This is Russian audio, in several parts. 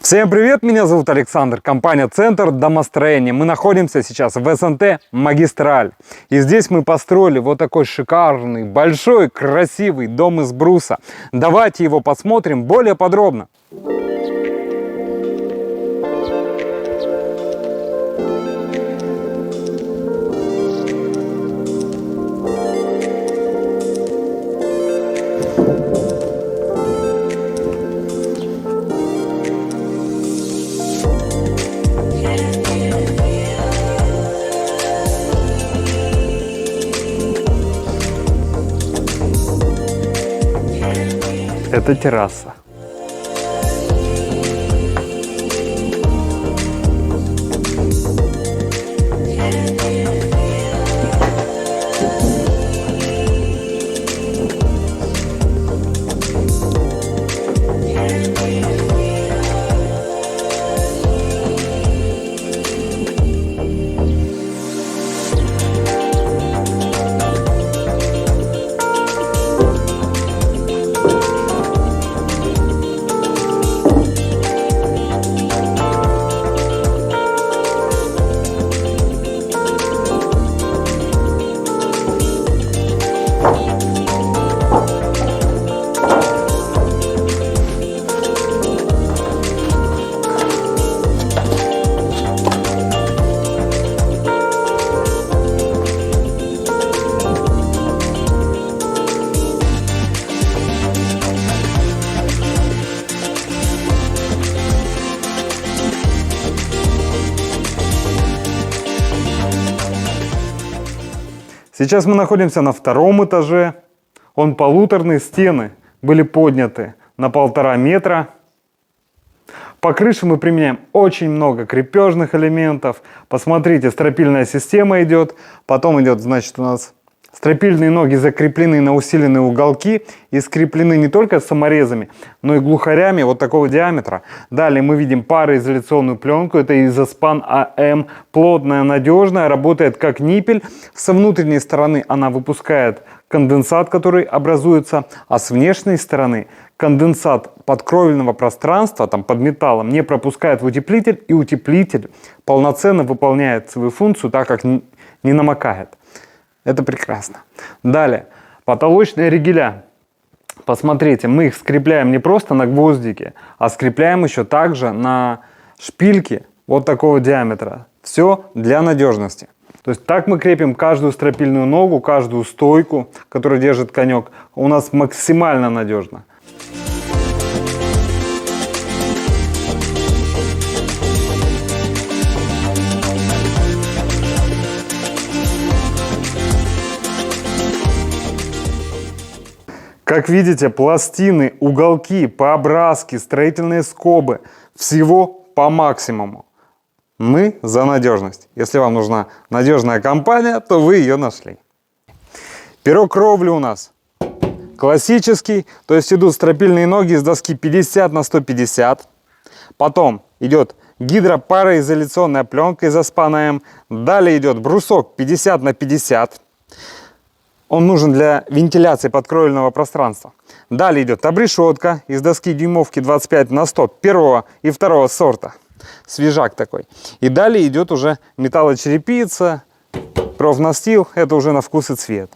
Всем привет, меня зовут Александр, компания Центр домостроения. Мы находимся сейчас в СНТ Магистраль. И здесь мы построили вот такой шикарный, большой, красивый дом из бруса. Давайте его посмотрим более подробно. Это терраса. Сейчас мы находимся на втором этаже. Он полуторный, стены были подняты на 1,5 метра. По крыше мы применяем очень много крепежных элементов. Посмотрите, стропильная система идет. Потом идет, значит, у нас стропильные ноги закреплены на усиленные уголки и скреплены не только саморезами, но и глухарями вот такого диаметра. Далее мы видим пароизоляционную пленку. Это Изоспан АМ. Плотная, надежная, работает как ниппель. С внутренней стороны она выпускает конденсат, который образуется, а с внешней стороны конденсат подкровельного пространства, там под металлом, не пропускает в утеплитель, и утеплитель полноценно выполняет свою функцию, так как не намокает. Это прекрасно. Далее, потолочные ригеля. Посмотрите, мы их скрепляем не просто на гвоздики, а скрепляем еще также на шпильки вот такого диаметра. Все для надежности. То есть так мы крепим каждую стропильную ногу, каждую стойку, которую держит конек. У нас максимально надежно. Как видите, пластины, уголки, пообразки, строительные скобы. Всего по максимуму. Мы за надежность. Если вам нужна надежная компания, то вы ее нашли. Пирог кровли у нас классический. То есть идут стропильные ноги с доски 50 на 150. Потом идет гидропароизоляционная пленка из Изоспана АМ. Далее идет брусок 50 на 50. Он нужен для вентиляции подкровельного пространства. Далее идет обрешетка из доски дюймовки 25 на 100 первого и второго сорта. Свежак такой. И далее идет уже металлочерепица, профнастил. Это уже на вкус и цвет.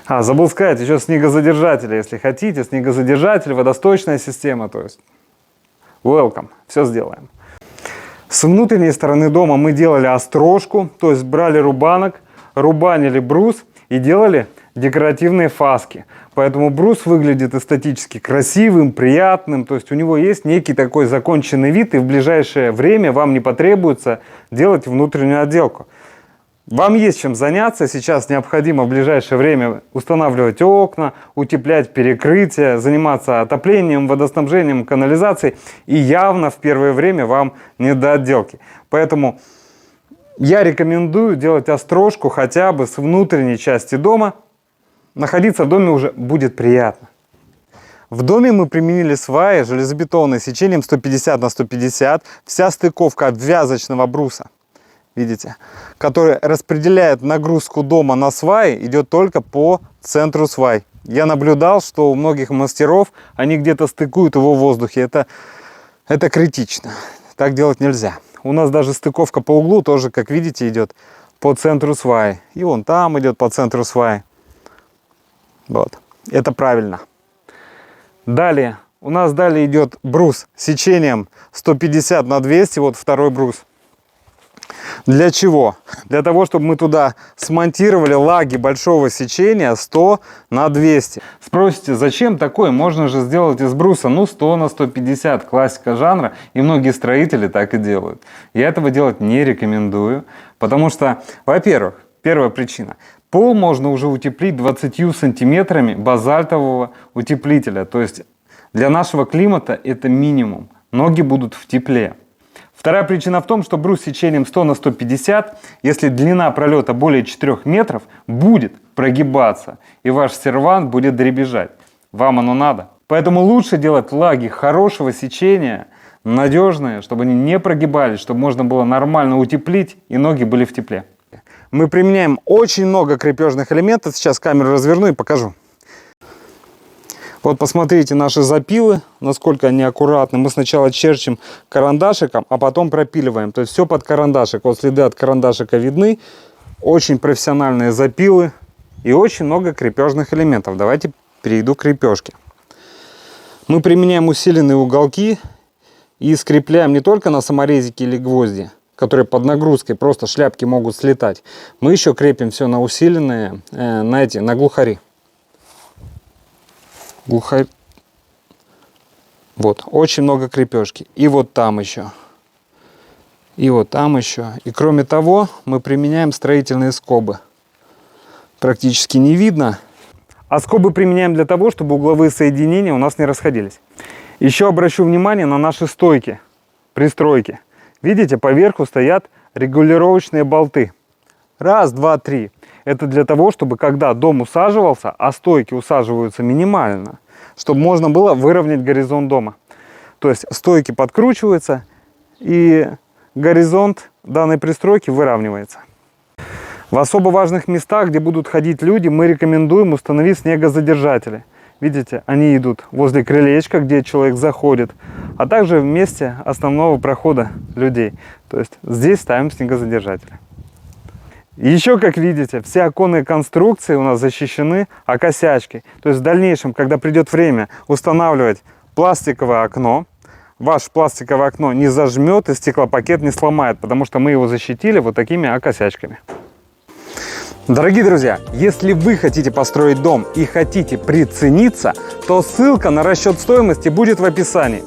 Забыл сказать, еще снегозадержатели, если хотите. Снегозадержатель, водосточная система. То есть, welcome. Все сделаем. С внутренней стороны дома мы делали острожку. То есть, брали рубанок, рубанили брус и делали декоративные фаски. Поэтому брус выглядит эстетически красивым, приятным. То есть у него есть некий такой законченный вид, и в ближайшее время вам не потребуется делать внутреннюю отделку. Вам есть чем заняться. Сейчас необходимо в ближайшее время устанавливать окна, утеплять перекрытия, заниматься отоплением, водоснабжением, канализацией. И явно в первое время вам не до отделки. Поэтому я рекомендую делать острожку хотя бы с внутренней части дома. Находиться в доме уже будет приятно. В доме мы применили сваи железобетонные с сечением 150 на 150. Вся стыковка обвязочного бруса, видите, который распределяет нагрузку дома на сваи, идет только по центру свай. Я наблюдал, что у многих мастеров они где-то стыкуют его в воздухе. Это Это критично. Так делать нельзя. У нас даже стыковка по углу тоже, как видите, идет по центру сваи. И вон там идет по центру сваи. Вот. Это правильно. Далее. У нас далее идет брус с сечением 150 на 200. Вот второй брус. Для чего? Для того, чтобы мы туда смонтировали лаги большого сечения 100 на 200. Спросите, зачем такое? Можно же сделать из бруса, 100 на 150, классика жанра, и многие строители так и делают. Я этого делать не рекомендую, потому что, во-первых, первая причина. Пол можно уже утеплить 20 сантиметрами базальтового утеплителя, то есть для нашего климата это минимум. Ноги будут в тепле. Вторая причина в том, что брус с сечением 100 на 150, если длина пролета более 4 метров, будет прогибаться, и ваш сервант будет дребезжать. Вам оно надо. Поэтому лучше делать лаги хорошего сечения, надежные, чтобы они не прогибались, чтобы можно было нормально утеплить, и ноги были в тепле. Мы применяем очень много крепежных элементов. Сейчас камеру разверну и покажу. Вот посмотрите наши запилы, насколько они аккуратны. Мы сначала черчим карандашиком, а потом пропиливаем. То есть все под карандашик. Вот следы от карандашика видны. Очень профессиональные запилы и очень много крепежных элементов. Давайте перейду к крепежке. Мы применяем усиленные уголки и скрепляем не только на саморезике или гвозди, которые под нагрузкой просто шляпки могут слетать. Мы еще крепим все на усиленные, на глухари. Глухарь. Вот, очень много крепежки. И вот там еще. И вот там еще. И кроме того, мы применяем строительные скобы. Практически не видно. А скобы применяем для того, чтобы угловые соединения у нас не расходились. Еще обращу внимание на наши стойки, пристройки. Видите, поверху стоят регулировочные болты. Раз, два, три. Это для того, чтобы когда дом усаживался, а стойки усаживаются минимально, чтобы можно было выровнять горизонт дома. То есть стойки подкручиваются, и горизонт данной пристройки выравнивается. В особо важных местах, где будут ходить люди, мы рекомендуем установить снегозадержатели. Видите, они идут возле крылечка, где человек заходит, а также в месте основного прохода людей. То есть здесь ставим снегозадержатели. Еще, как видите, все оконные конструкции у нас защищены окосячкой. То есть в дальнейшем, когда придет время устанавливать пластиковое окно, ваше пластиковое окно не зажмет и стеклопакет не сломает, потому что мы его защитили вот такими окосячками. Дорогие друзья, если вы хотите построить дом и хотите прицениться, то ссылка на расчет стоимости будет в описании.